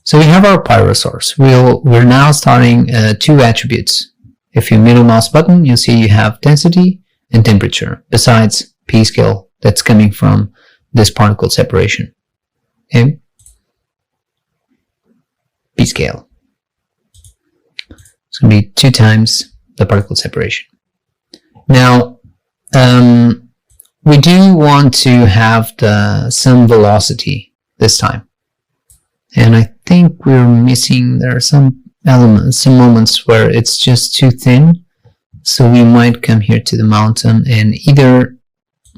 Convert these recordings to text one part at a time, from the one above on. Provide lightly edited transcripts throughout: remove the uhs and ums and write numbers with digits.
So we have our pyrosource. We're now starting two attributes. If you middle mouse button, you'll see you have density and temperature, besides p-scale that's coming from this particle separation. Okay? P-scale. It's going to be 2 times the particle separation. Now, we do want to have some velocity this time. And I think we're missing, there are some elements, some moments where it's just too thin. So we might come here to the mountain and either,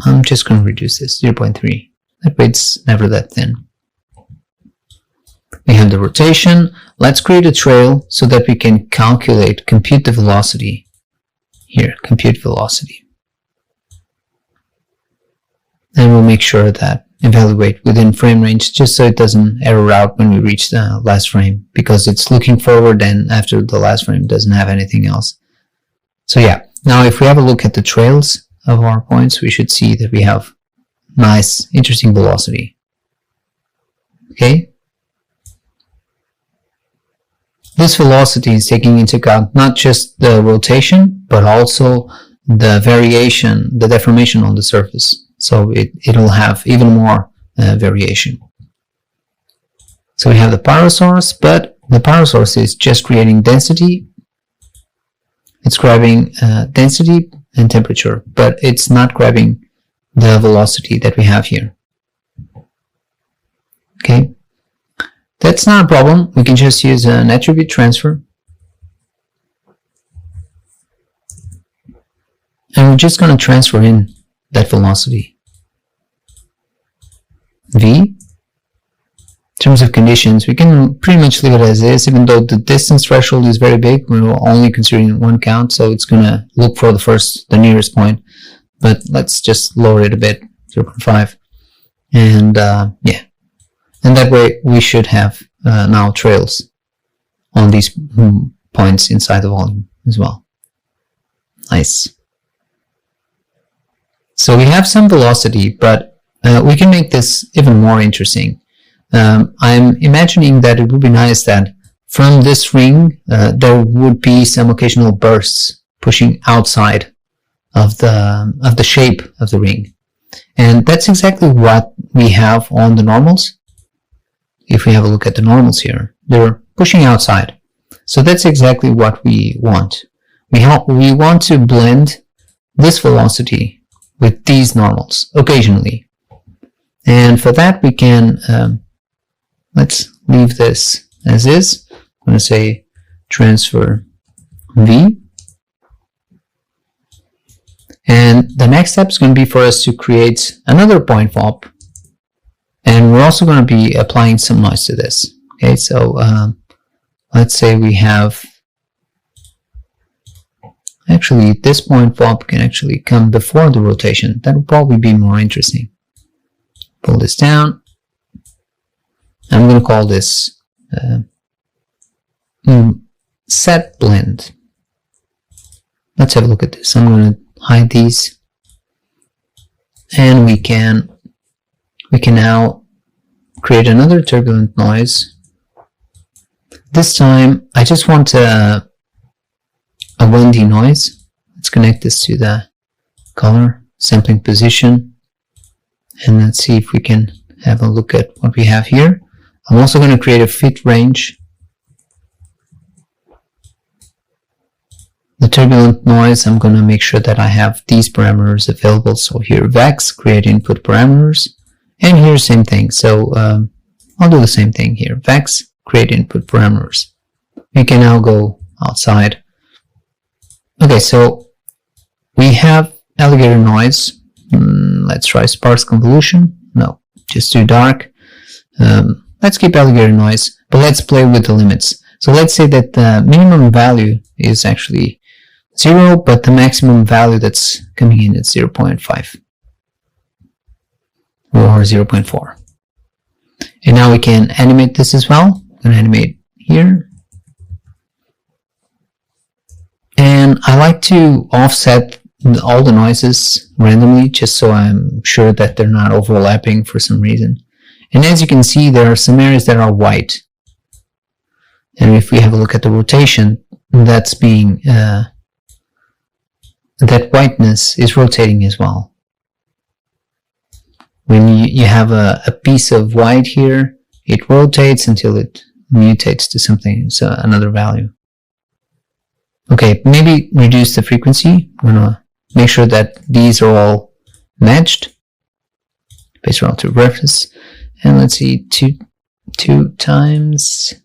I'm just going to reduce this, 0.3. That way it's never that thin. We have the rotation. Let's create a trail so that we can compute the velocity. Here, compute velocity. And we'll make sure that evaluate within frame range, just so it doesn't error out when we reach the last frame, because it's looking forward and after the last frame doesn't have anything else. So yeah, now if we have a look at the trails of our points, we should see that we have nice, interesting velocity. Okay? This velocity is taking into account not just the rotation, but also the variation, the deformation on the surface. So it'll have even more variation. So we have the pyrosource, but the pyrosource is just creating density. It's grabbing density and temperature, but it's not grabbing the velocity that we have here. Okay, that's not a problem. We can just use an attribute transfer. And we're just going to transfer in that velocity. V. In terms of conditions, we can pretty much leave it as is, even though the distance threshold is very big. We're only considering one count, so it's going to look for the nearest point. But let's just lower it a bit, 0.5. And yeah, and that way we should have now trails on these points inside the volume as well. Nice. So we have some velocity, but we can make this even more interesting. I'm imagining that it would be nice that from this ring there would be some occasional bursts pushing outside of the shape of the ring, and that's exactly what we have on the normals. If we have a look at the normals here, they're pushing outside. So that's exactly what we want. We want to blend this velocity with these normals occasionally. And for that we can, let's leave this as is. I'm going to say transfer V. And the next step is going to be for us to create another point FOP. And we're also going to be applying some noise to this. Okay, so let's say we have, actually this point FOP can actually come before the rotation. That would probably be more interesting. Pull this down. I'm going to call this set blend. Let's have a look at this. I'm going to hide these, and we can now create another turbulent noise. This time I just want a 1D noise. Let's connect this to the color sampling position. And let's see if we can have a look at what we have here. I'm also going to create a fit range. The turbulent noise, I'm going to make sure that I have these parameters available. So here, vex, create input parameters. And here, same thing. So I'll do the same thing here. Vex, create input parameters. We can now go outside. Okay, so we have alligator noise. Let's try sparse convolution. No, just too dark. Let's keep alligator noise, but let's play with the limits. So let's say that the minimum value is actually 0, but the maximum value that's coming in is 0.5 or 0.4. And now we can animate this as well. I'm going to animate here. And I like to offset all the noises randomly, just so I'm sure that they're not overlapping for some reason. And as you can see, there are some areas that are white. And if we have a look at the rotation, that's being that whiteness is rotating as well. When you have a piece of white here, it rotates until it mutates to something, so another value. Okay, maybe reduce the frequency. I'm gonna make sure that these are all matched. Base relative reference, and let's see, two times,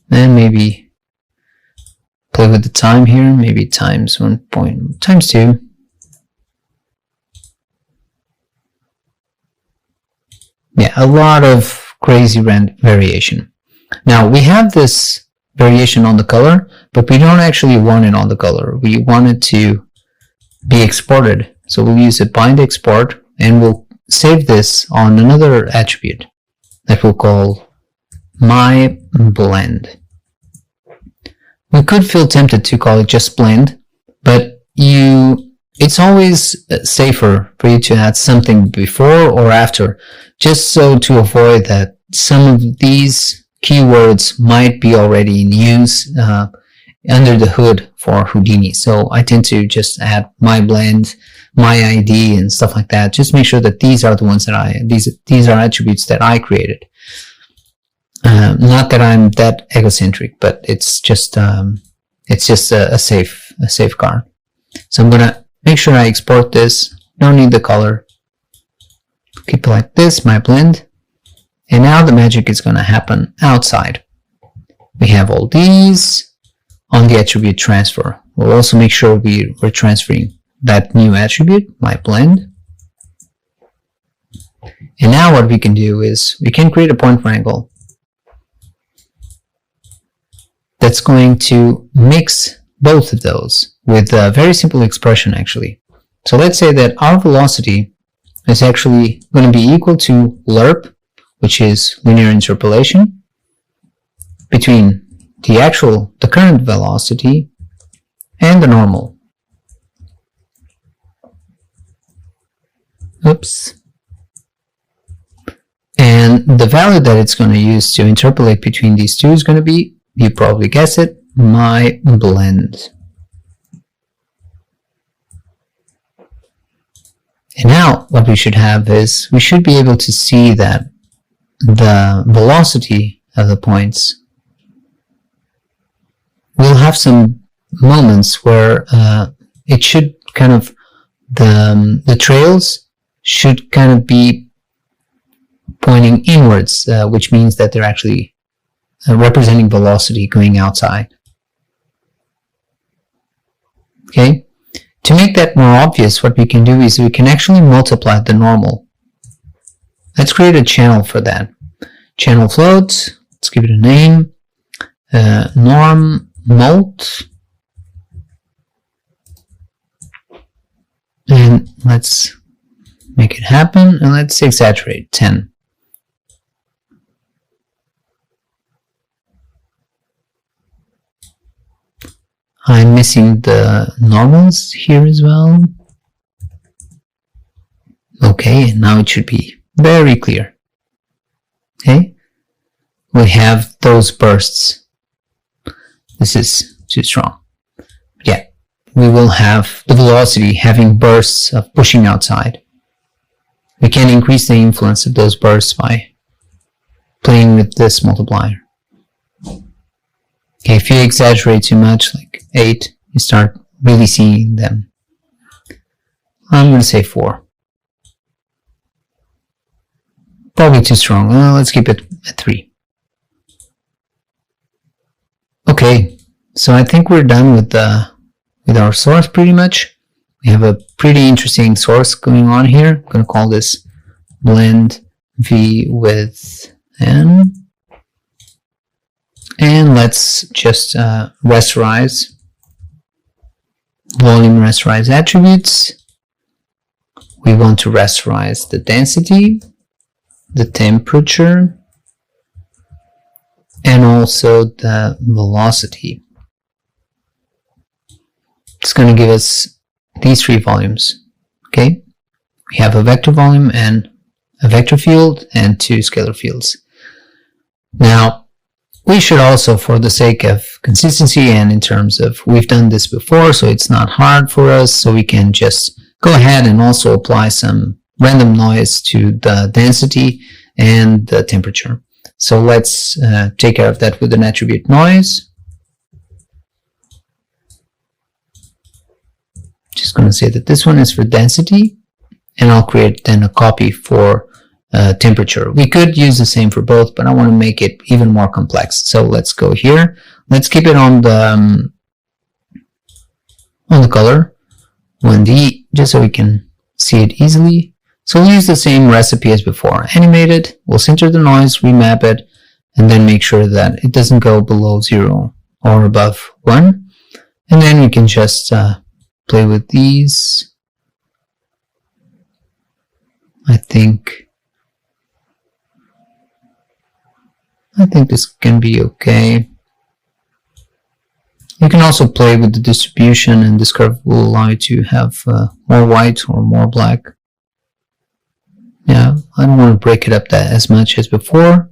and maybe play with the time here. Maybe times 1 times 2. Yeah, a lot of crazy variation. Now we have this variation on the color, but we don't actually want it on the color. We want it to be exported. So we'll use a bind export, and we'll save this on another attribute that we'll call my blend. We could feel tempted to call it just blend, but it's always safer for you to add something before or after, just so to avoid that some of these keywords might be already in use under the hood for Houdini. So I tend to just add my blend, my ID, and stuff like that. Just make sure that these are the ones that these are attributes that I created. Not that I'm that egocentric, but it's just a safeguard. So I'm gonna make sure I export this. Don't need the color. Keep it like this, my blend. And now the magic is gonna happen outside. We have all these on the attribute transfer. We'll also make sure we're transferring that new attribute, my blend. And now what we can do is we can create a point wrangle that's going to mix both of those with a very simple expression actually. So let's say that our velocity is actually going to be equal to lerp, which is linear interpolation, between the current velocity and the normal. Oops. And the value that it's going to use to interpolate between these two is going to be, you probably guess it, my blend. And now what we should have is we should be able to see that the velocity of the points will have some moments where it should kind of, the trails should kind of be pointing inwards, which means that they're actually representing velocity going outside. Okay, to make that more obvious, what we can do is we can actually multiply the normal. Let's create a channel for that. Channel float, let's give it a name, norm mult, and let's make it happen, and let's exaggerate 10. I'm missing the normals here as well. Okay, and now it should be very clear. Okay, we have those bursts. This is too strong. Yeah, we will have the velocity having bursts of pushing outside. We can increase the influence of those bursts by playing with this multiplier. Okay, if you exaggerate too much, like 8, you start really seeing them. I'm going to say 4. Probably too strong. Let's keep it at 3. Okay, so I think we're done with our source pretty much. We have a pretty interesting source going on here. I'm going to call this blend v with n. And let's just rasterize, volume rasterize attributes. We want to rasterize the density, the temperature, and also the velocity. It's going to give us these 3 volumes. Okay, we have a vector volume and a vector field and 2 scalar fields. Now, we should also, for the sake of consistency and in terms of we've done this before, so it's not hard for us, so we can just go ahead and also apply some random noise to the density and the temperature. So let's take care of that with an attribute noise. Just going to say that this one is for density, and I'll create then a copy for temperature. We could use the same for both, but I want to make it even more complex. So let's go here. Let's keep it on the color 1D, just so we can see it easily. So we'll use the same recipe as before. Animate it, we'll center the noise, remap it, and then make sure that it doesn't go below 0 or above 1. And then we can just play with these. I think this can be okay. You can also play with the distribution, and this curve will allow you to have more white or more black. Yeah, I don't want to break it up that as much as before.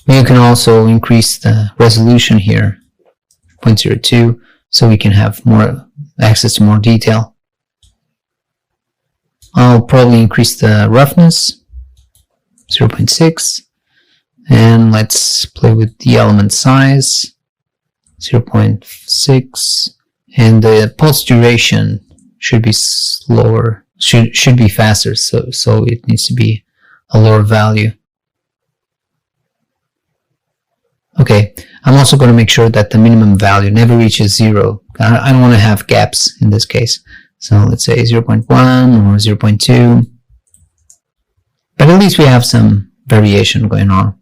You can also increase the resolution here, 0.02, so we can have more access to more detail. I'll probably increase the roughness, 0.6, and let's play with the element size, 0.6, and the pulse duration should be slower, should be faster, so it needs to be a lower value. Okay, I'm also going to make sure that the minimum value never reaches 0. I don't want to have gaps in this case. So let's say 0.1 or 0.2. But at least we have some variation going on.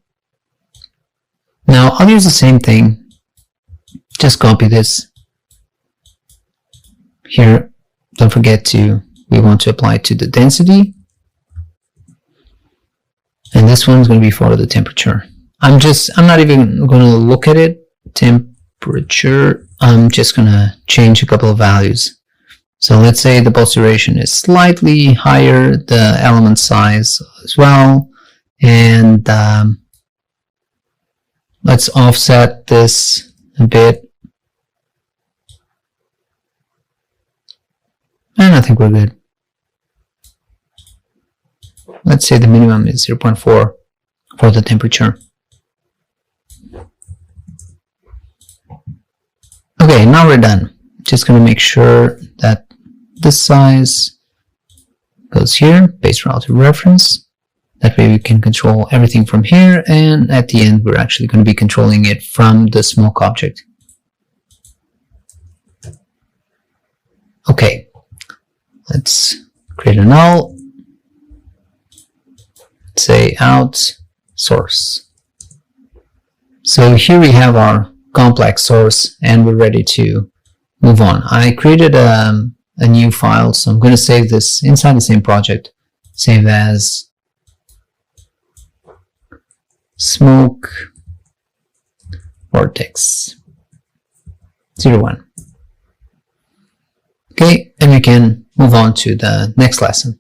Now I'll use the same thing. Just copy this. Here, don't forget we want to apply it to the density. And this one's going to be for the temperature. I'm not even going to look at it. Temperature, I'm just going to change a couple of values. So let's say the pulse duration is slightly higher, the element size as well, and let's offset this a bit. And I think we're good. Let's say the minimum is 0.4 for the temperature. Okay, now we're done. Just going to make sure that this size goes here, base relative reference. That way we can control everything from here, and at the end we're actually going to be controlling it from the smoke object. Okay, let's create a null. Say out source. So here we have our complex source, and we're ready to move on. I created a new file, so I'm going to save this inside the same project. Save as smoke vortex 01. Okay, and we can move on to the next lesson.